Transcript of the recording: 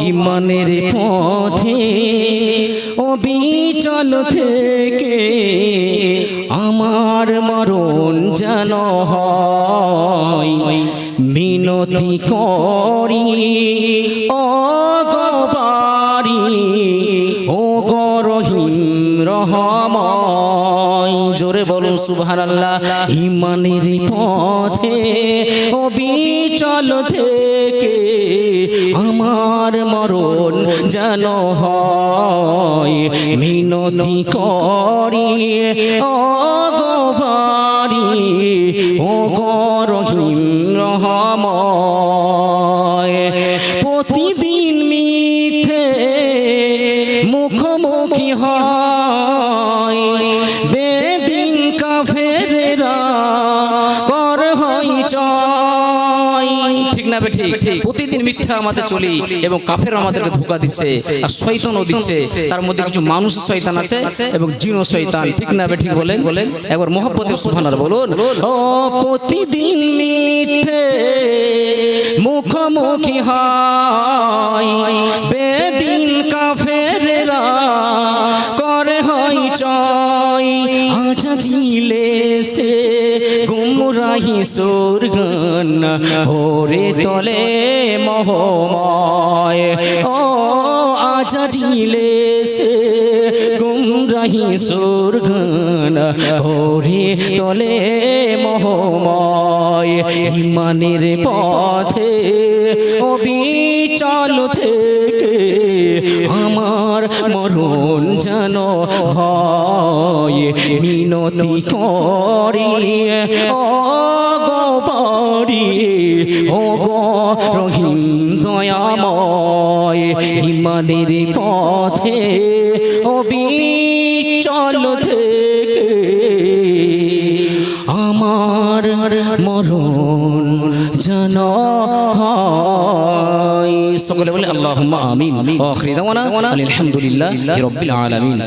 ইমানের পথে অবিচল থেকে আমার মরণ যেন হয় মিনতি করি ও গবারি ও গরহিম রহময়। জোরে বলুন সুবহানাল্লাহ। ইমানের পথে অবিচল থেকে আমার মরণ যেন হয় মিনতি করি ও গবারি ও গরহিম রহময়। প্রতিদিন মিথ্যে মুখোমুখি হয় বেদিন কাফেরেরা কর হয় চয়। ঠিক না ঠিক? প্রতিদিন মিথ্যা আমাদের চলি এবং কাফের আমাদেরকে ধোঁকা দিচ্ছে আর শয়তানও দিচ্ছে। তার মধ্যে কিছু মানুষ শয়তান আছে এবং জিনও শয়তান। ঠিক না ঠিক বলেন? একবার মহব্বতে সুবহানাল্লাহ বলুন। ও প্রতিদিন মিথ্যে মুখোমুখি হয় বেদিন কাফেরেরা করে হয় চয়। আজাজিলে সে গুমরাহি সুরগান হোরে তলে মহময়। ও আজাজিলে সে গুমরাহি সুরগান হোরে তলে মহময়। ইমানের পথে অবিচল থেকে আমার মরণ যেন হয় মিনতি করি ও গবারি ও গরহিম দয়াময়। ইমানের পথে অবিচল থেকে আমার মরণ যেন হয়। সকলে বলে আল্লাহুম্মা আমিন। ওয়া আখিরু দাওয়ানা আলহামদুলিল্লাহি রাব্বিল আলামিন।